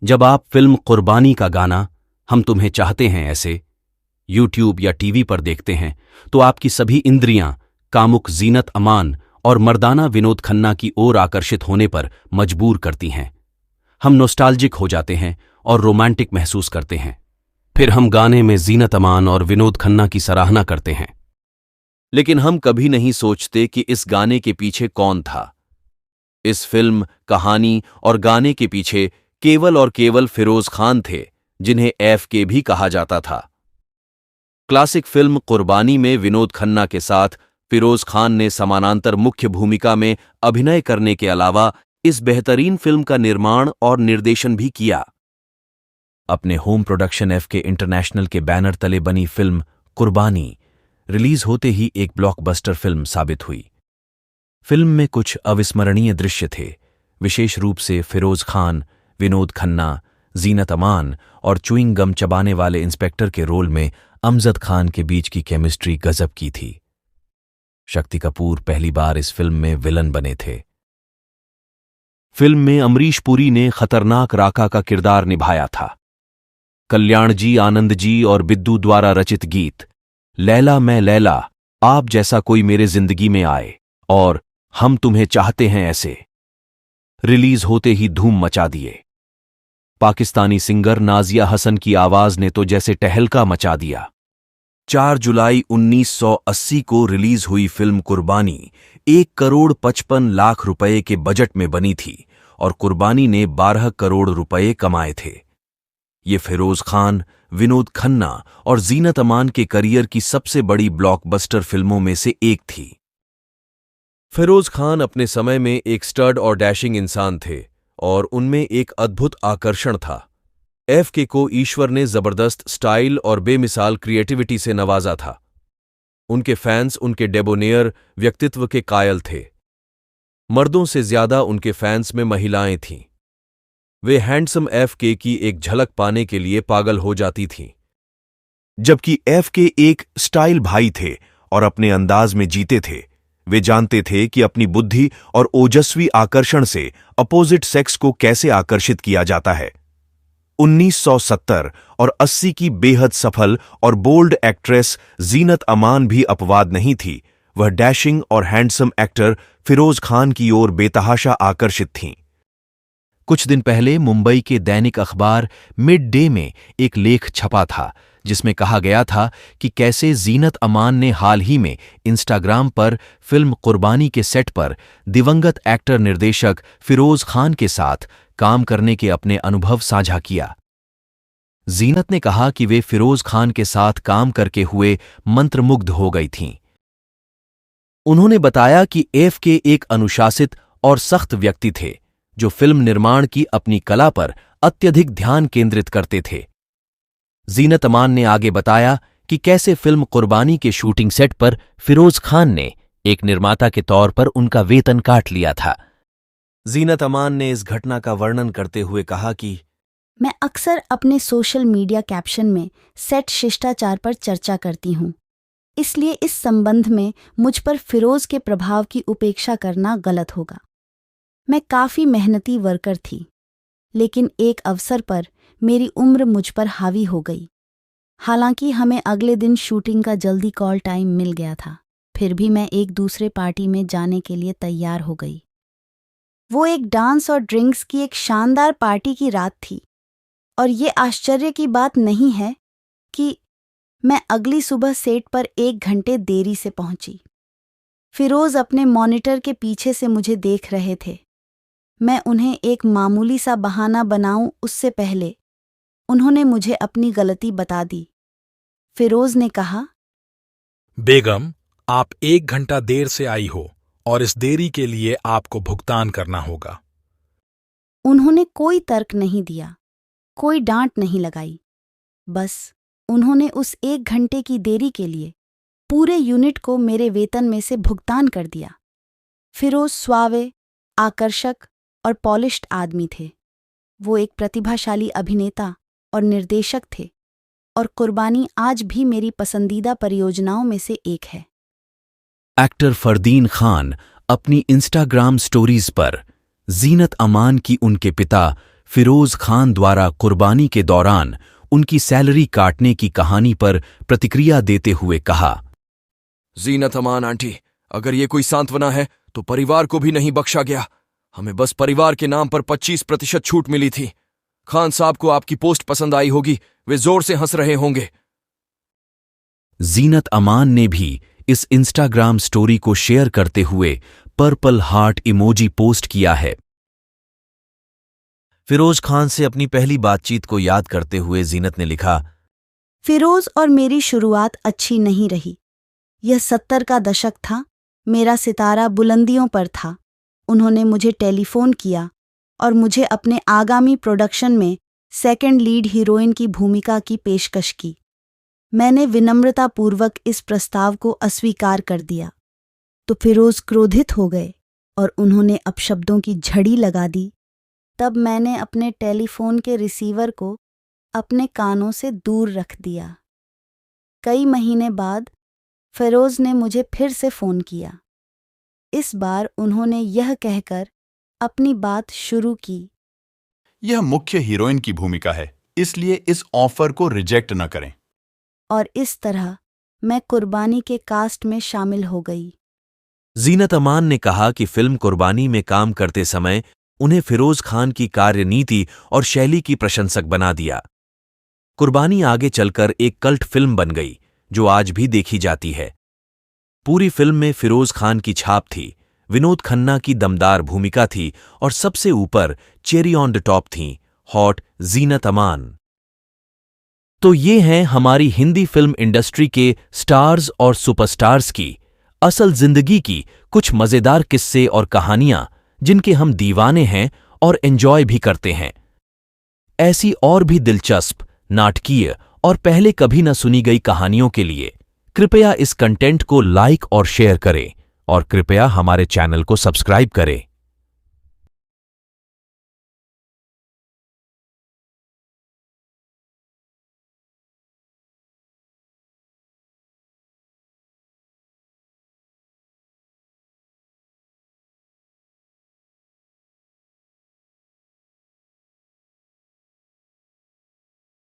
जब आप फिल्म कुर्बानी का गाना हम तुम्हें चाहते हैं ऐसे यूट्यूब या टीवी पर देखते हैं तो आपकी सभी इंद्रियां कामुक जीनत अमान और मर्दाना विनोद खन्ना की ओर आकर्षित होने पर मजबूर करती हैं। हम नॉस्टैल्जिक हो जाते हैं और रोमांटिक महसूस करते हैं। फिर हम गाने में जीनत अमान और विनोद खन्ना की सराहना करते हैं। लेकिन हम कभी नहीं सोचते कि इस गाने के पीछे कौन था। इस फिल्म, कहानी और गाने के पीछे केवल और केवल फिरोज खान थे, जिन्हें एफके भी कहा जाता था। क्लासिक फिल्म कुर्बानी में विनोद खन्ना के साथ फिरोज खान ने समानांतर मुख्य भूमिका में अभिनय करने के अलावा इस बेहतरीन फिल्म का निर्माण और निर्देशन भी किया। अपने होम प्रोडक्शन एफके इंटरनेशनल के बैनर तले बनी फिल्म कुर्बानी रिलीज होते ही एक ब्लॉकबस्टर फिल्म साबित हुई। फिल्म में कुछ अविस्मरणीय दृश्य थे, विशेष रूप से फिरोज खान, विनोद खन्ना, जीनत अमान और च्युइंग गम चबाने वाले इंस्पेक्टर के रोल में अमजद खान के बीच की केमिस्ट्री गजब की थी। शक्ति कपूर पहली बार इस फिल्म में विलन बने थे। फिल्म में अमरीश पुरी ने खतरनाक राका का किरदार निभाया था। कल्याण जी, आनंद जी और बिद्दू द्वारा रचित गीत लैला मैं लैला, आप जैसा कोई मेरे जिंदगी में आए और हम तुम्हें चाहते हैं ऐसे रिलीज होते ही धूम मचा दिए। पाकिस्तानी सिंगर नाजिया हसन की आवाज ने तो जैसे टहलका मचा दिया। 4 जुलाई 1980 को रिलीज हुई फिल्म कुर्बानी 1,55,00,000 रुपए के बजट में बनी थी और कुर्बानी ने 12 करोड़ रुपए कमाए थे। ये फिरोज खान, विनोद खन्ना और जीनत अमान के करियर की सबसे बड़ी ब्लॉकबस्टर फिल्मों में से एक थी। फिरोज खान अपने समय में एक स्टड और डैशिंग इंसान थे और उनमें एक अद्भुत आकर्षण था। एफके को ईश्वर ने जबरदस्त स्टाइल और बेमिसाल क्रिएटिविटी से नवाजा था। उनके फैंस उनके डेबोनेयर व्यक्तित्व के कायल थे। मर्दों से ज्यादा उनके फैंस में महिलाएं थीं। वे हैंडसम एफके की एक झलक पाने के लिए पागल हो जाती थीं। जबकि एफके एक स्टाइल भाई थे और अपने अंदाज में जीते थे। वे जानते थे कि अपनी बुद्धि और ओजस्वी आकर्षण से अपोजिट सेक्स को कैसे आकर्षित किया जाता है। 1970 और 80 की बेहद सफल और बोल्ड एक्ट्रेस जीनत अमान भी अपवाद नहीं थी। वह डैशिंग और हैंडसम एक्टर फिरोज खान की ओर बेतहाशा आकर्षित थीं। कुछ दिन पहले मुंबई के दैनिक अखबार मिड डे में एक लेख छपा था जिसमें कहा गया था कि कैसे जीनत अमान ने हाल ही में इंस्टाग्राम पर फिल्म कुर्बानी के सेट पर दिवंगत एक्टर निर्देशक फिरोज खान के साथ काम करने के अपने अनुभव साझा किया। जीनत ने कहा कि वे फिरोज खान के साथ काम करके हुए मंत्रमुग्ध हो गई थीं। उन्होंने बताया कि एफके एक अनुशासित और सख्त व्यक्ति थे जो फिल्म निर्माण की अपनी कला पर अत्यधिक ध्यान केंद्रित करते थे। जीनत अमान ने आगे बताया कि कैसे फिल्म कुर्बानी के शूटिंग सेट पर फिरोज खान ने एक निर्माता के तौर पर उनका वेतन काट लिया था। जीनत अमान ने इस घटना का वर्णन करते हुए कहा कि मैं अक्सर अपने सोशल मीडिया कैप्शन में सेट शिष्टाचार पर चर्चा करती हूँ, इसलिए इस संबंध में मुझ पर फिरोज के प्रभाव की उपेक्षा करना गलत होगा। मैं काफ़ी मेहनती वर्कर थी, लेकिन एक अवसर पर मेरी उम्र मुझ पर हावी हो गई। हालांकि हमें अगले दिन शूटिंग का जल्दी कॉल टाइम मिल गया था, फिर भी मैं एक दूसरे पार्टी में जाने के लिए तैयार हो गई। वो एक डांस और ड्रिंक्स की एक शानदार पार्टी की रात थी और ये आश्चर्य की बात नहीं है कि मैं अगली सुबह सेट पर 1 घंटे देरी से पहुंची। फिरोज अपने मॉनिटर के पीछे से मुझे देख रहे थे। मैं उन्हें एक मामूली सा बहाना बनाऊं उससे पहले उन्होंने मुझे अपनी गलती बता दी। फिरोज ने कहा, बेगम, आप 1 घंटा देर से आई हो और इस देरी के लिए आपको भुगतान करना होगा। उन्होंने कोई तर्क नहीं दिया, कोई डांट नहीं लगाई। बस उन्होंने उस 1 घंटे की देरी के लिए पूरे यूनिट को मेरे वेतन में से भुगतान कर दिया। फिरोज सुआवे, आकर्षक और पॉलिश्ड आदमी थे। वो एक प्रतिभाशाली अभिनेता और निर्देशक थे और कुर्बानी आज भी मेरी पसंदीदा परियोजनाओं में से एक है। एक्टर फरदीन खान अपनी इंस्टाग्राम स्टोरीज पर जीनत अमान की उनके पिता फिरोज खान द्वारा कुर्बानी के दौरान उनकी सैलरी काटने की कहानी पर प्रतिक्रिया देते हुए कहा, जीनत अमान आंटी, अगर ये कोई सांत्वना है तो परिवार को भी नहीं बख्शा गया। हमें बस परिवार के नाम पर 25% छूट मिली थी। खान साहब को आपकी पोस्ट पसंद आई होगी, वे जोर से हंस रहे होंगे। जीनत अमान ने भी इस इंस्टाग्राम स्टोरी को शेयर करते हुए पर्पल हार्ट इमोजी पोस्ट किया है। फिरोज खान से अपनी पहली बातचीत को याद करते हुए जीनत ने लिखा, फिरोज और मेरी शुरुआत अच्छी नहीं रही। यह 70 का दशक था। मेरा सितारा बुलंदियों पर था। उन्होंने मुझे टेलीफोन किया और मुझे अपने आगामी प्रोडक्शन में सेकंड लीड हीरोइन की भूमिका की पेशकश की। मैंने विनम्रतापूर्वक इस प्रस्ताव को अस्वीकार कर दिया तो फिरोज क्रोधित हो गए और उन्होंने अपशब्दों की झड़ी लगा दी। तब मैंने अपने टेलीफोन के रिसीवर को अपने कानों से दूर रख दिया। कई महीने बाद फिरोज ने मुझे फिर से फ़ोन किया। इस बार उन्होंने यह कहकर अपनी बात शुरू की, यह मुख्य हीरोइन की भूमिका है, इसलिए इस ऑफर को रिजेक्ट न करें। और इस तरह मैं कुर्बानी के कास्ट में शामिल हो गई। जीनत अमान ने कहा कि फिल्म कुर्बानी में काम करते समय उन्हें फिरोज खान की कार्यनीति और शैली की प्रशंसक बना दिया। कुर्बानी आगे चलकर एक कल्ट फिल्म बन गई जो आज भी देखी जाती है। पूरी फिल्म में फिरोज खान की छाप थी, विनोद खन्ना की दमदार भूमिका थी और सबसे ऊपर चेरी ऑन द टॉप थीं हॉट जीनत अमान। तो ये हैं हमारी हिंदी फिल्म इंडस्ट्री के स्टार्स और सुपरस्टार्स की असल जिंदगी की कुछ मजेदार किस्से और कहानियां जिनके हम दीवाने हैं और एंजॉय भी करते हैं। ऐसी और भी दिलचस्प, नाटकीय और पहले कभी न सुनी गई कहानियों के लिए कृपया इस कंटेंट को लाइक और शेयर करें और कृपया हमारे चैनल को सब्सक्राइब करें।